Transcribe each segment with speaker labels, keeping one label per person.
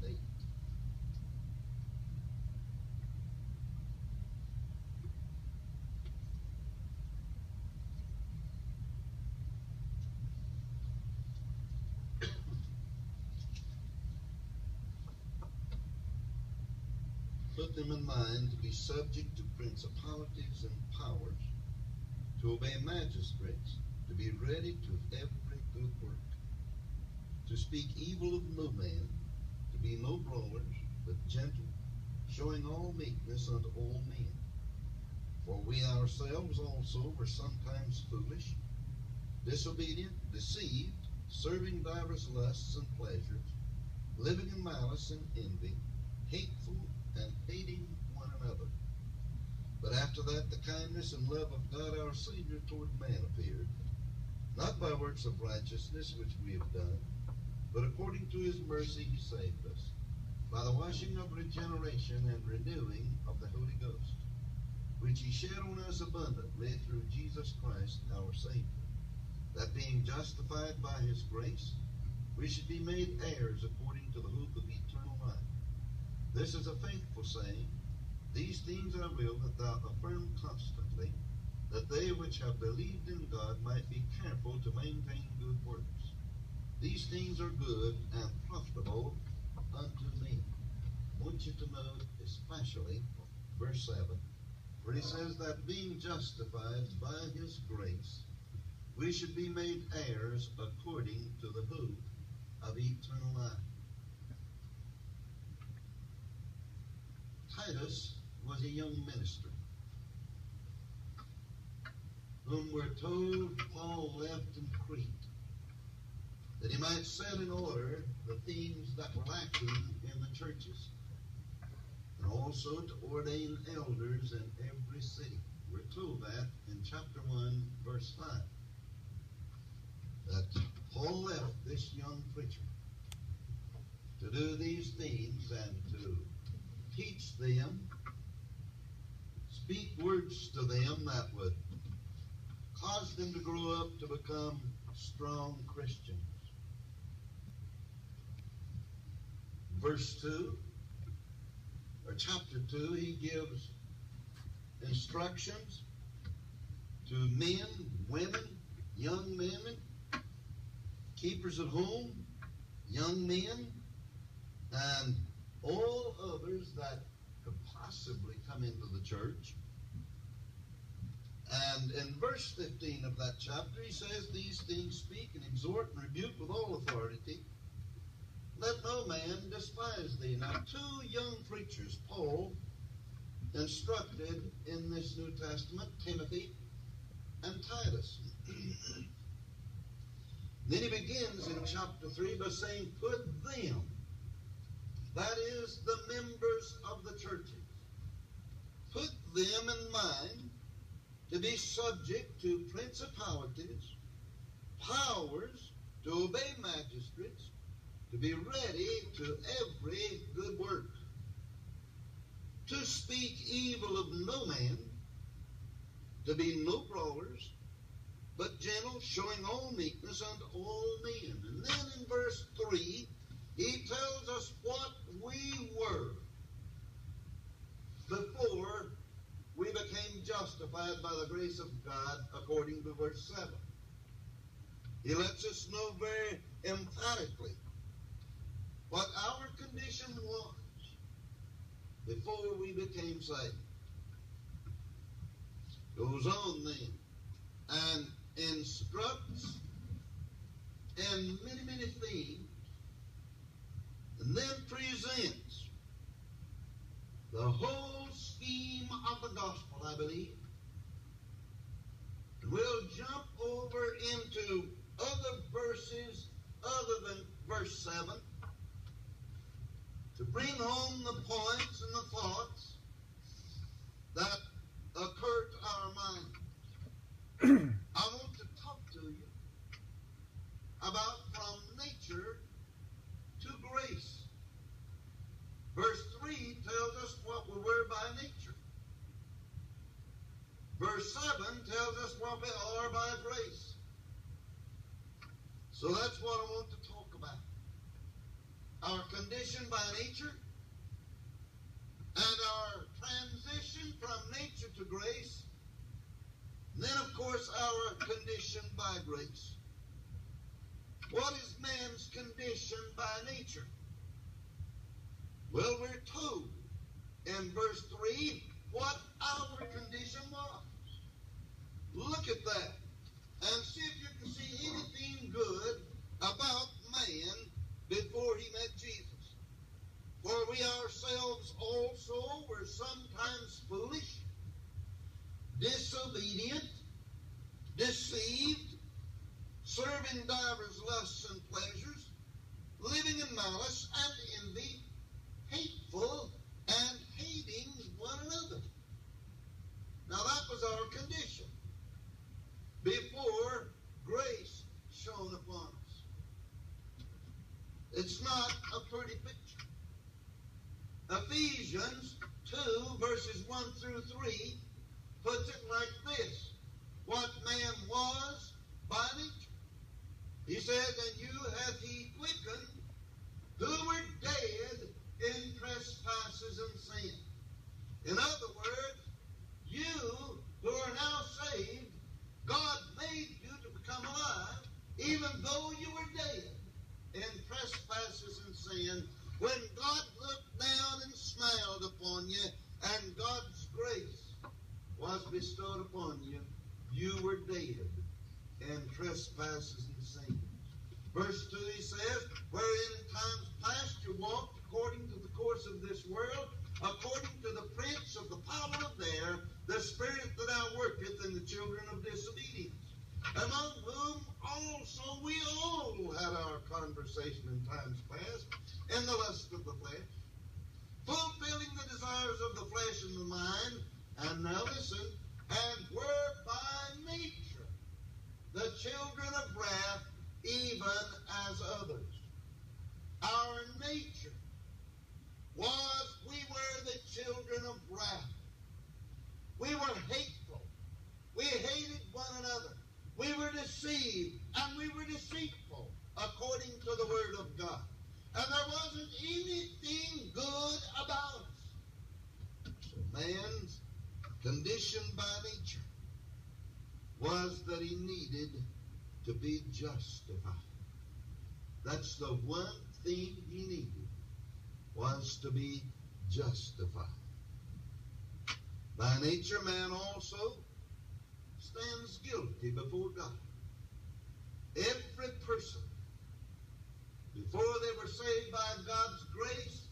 Speaker 1: 8. Put them in mind to be subject to principalities and powers, to obey magistrates, to be ready to every good work, to speak evil of no man, to be no brawlers, but gentle, showing all meekness unto all men. For we ourselves also were sometimes foolish, disobedient, deceived, serving divers lusts and pleasures, living in malice and envy, hateful, and hating one another. But after that the kindness and love of God our Savior toward man appeared, not by works of righteousness which we have done, but according to his mercy he saved us, by the washing of regeneration and renewing of the Holy Ghost, which he shed on us abundantly through Jesus Christ our Savior, that being justified by his grace, we should be made heirs according to the hope of eternal life. This is a faithful saying. These things I will that thou affirm constantly, that they which have believed in God might be careful to maintain good works. These things are good and profitable unto me. I want you to note especially verse 7, where he says that being justified by his grace, we should be made heirs according to the hope of eternal life. Titus was a young minister whom we're told Paul left in Crete, that he might set in order the things that were lacking in the churches, and also to ordain elders in every city. We're told that in chapter 1, verse 5, that Paul left this young preacher to do these things and to teach them, speak words to them that would cause them to grow up to become strong Christians. Verse 2, or chapter 2, he gives instructions to men, women, young men, keepers at home, young men, and all others that could possibly come into the church. And in verse 15 of that chapter, he says, these things speak and exhort and rebuke with all authority. Let no man despise thee. Now, two young preachers, Paul instructed in this New Testament, Timothy and Titus. Then he begins in chapter 3 by saying, put them, that is, the members of the churches, put them in mind to be subject to principalities, powers, to obey magistrates, to be ready to every good work, to speak evil of no man, to be no brawlers, but gentle, showing all meekness unto all men. And then in verse 3, he tells us what we were before we became justified by the grace of God, according to verse 7. He lets us know very emphatically what our condition was before we became saved. Goes on then and instructs in many, many things, and then presents the whole scheme of the gospel, I believe. And we'll jump over into other verses other than verse 7 to bring home the points and the thoughts that occur to our minds. I want to talk to you about from nature to grace. Verse 3 tells us what we were by nature. Verse 7 tells us what we are by grace. So that's what I want to talk about. our condition by nature, and our transition from nature to grace, and then, of course, our condition by grace. What is man's condition by nature? Well, we're told in verse 3 what our condition was. Look at that and see if you can see anything good about man before he met Jesus. For we ourselves also were sometimes foolish, disobedient, deceived, serving divers lusts and pleasures, living in malice and envy, hateful, and hating one another. Now that was our condition before grace shone upon us. It's not a pretty picture. Ephesians 2 verses 1 through 3 puts it like this: what man was by nature. He says, and you hath he quickened, who were dead in trespasses and sin. In other words, you who are now saved, God made you to become alive, even though you were dead in trespasses and sin. When God looked down and smiled upon you, and God's grace was bestowed upon you, you were dead in trespasses and sins. Verse 2, he says, wherein in times past you walked according to the course of this world, according to the prince of the power of the air, the spirit that now worketh in the children of disobedience, among whom also we all had our conversation in times past, in the lust of the flesh, fulfilling the desires of the flesh and the mind, and now listen, and were by nature the children of wrath, even as others. Our nature was we were the children of wrath. We were hateful. We hated one another. We were deceived, and we were deceitful, according to the word of God. And there wasn't anything good about us. So man's condition by nature was that he needed to be justified. That's the one thing he needed, was to be justified. By nature, man also stands guilty before God. Every person, before they were saved by God's grace,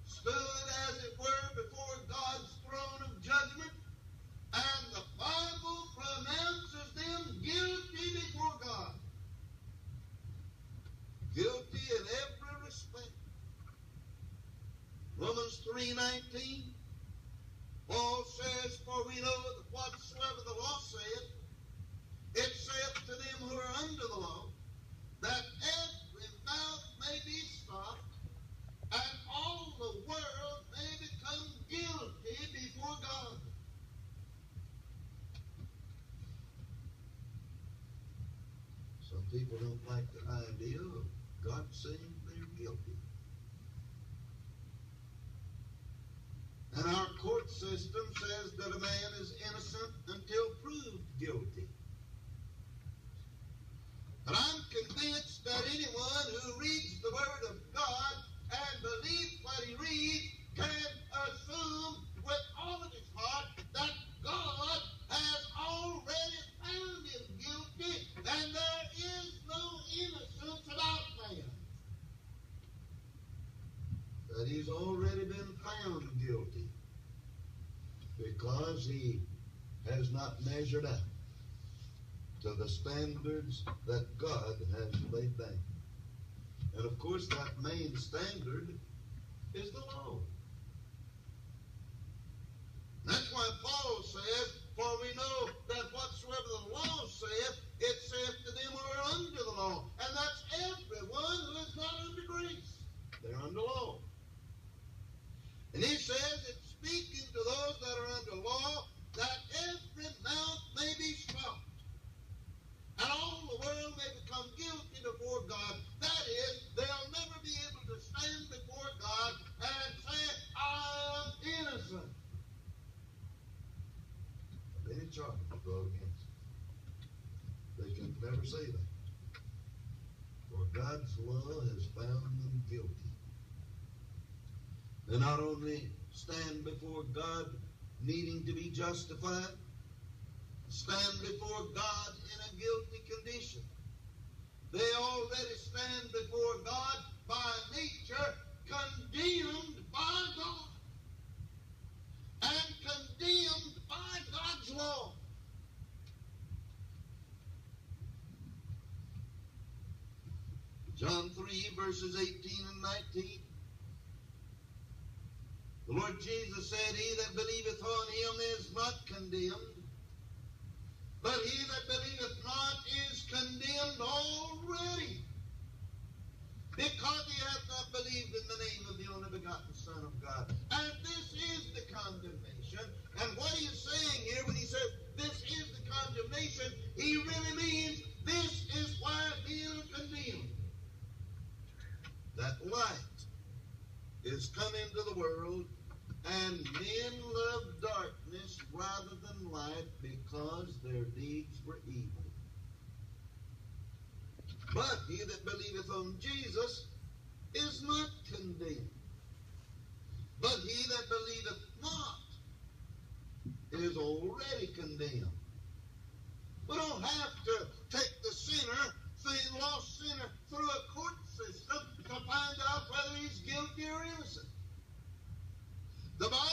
Speaker 1: stood, as it were, before God's throne of judgment, and the Bible pronounces them guilty before God. Guilty in every respect. Romans 3:19, Paul says, for we know that whatsoever the law saith, it saith to them who are under the law, that every mouth may be stopped, and all the world may become guilty before God. Some people don't like the idea of God saying they're guilty. And our court system says that a man is innocent until proved guilty. But I'm convinced that anyone who reads the Word of God and believes what he reads can assume with all of his heart that God has already found him guilty, and there is no innocence about man. That he's already been found guilty because he has not measured up to the standards that God has laid down. And of course, that main standard is the law. That's why Paul says, for we know that whatsoever the law saith, it saith to them who are under the law. And that's everyone who is not under grace. They're under law. And he says it's speaking to those that are under law, that every mouth may be stopped, and all the world may become guilty before God. That is, they'll never be able to charge brought against them. They can never say that. For God's law has found them guilty. They not only stand before God needing to be justified, stand before God in a guilty condition. They already stand before God by nature condemned by God and condemned by God's law. John 3, verses 18 and 19. The Lord Jesus said, He that believeth on him is not condemned, but he that believeth not is condemned already, because he hath not believed in the name of the only begotten Son of God. And this is the condemnation. And what he is saying here when he says this is the condemnation, he really means this is why being condemned. That light is come into the world, and men love darkness rather than light, because their deeds were evil. But he that believeth on Jesus is not condemned. But he that believeth not is already condemned. We don't have to take the sinner, the lost sinner, through a court system to find out whether he's guilty or innocent. The Bible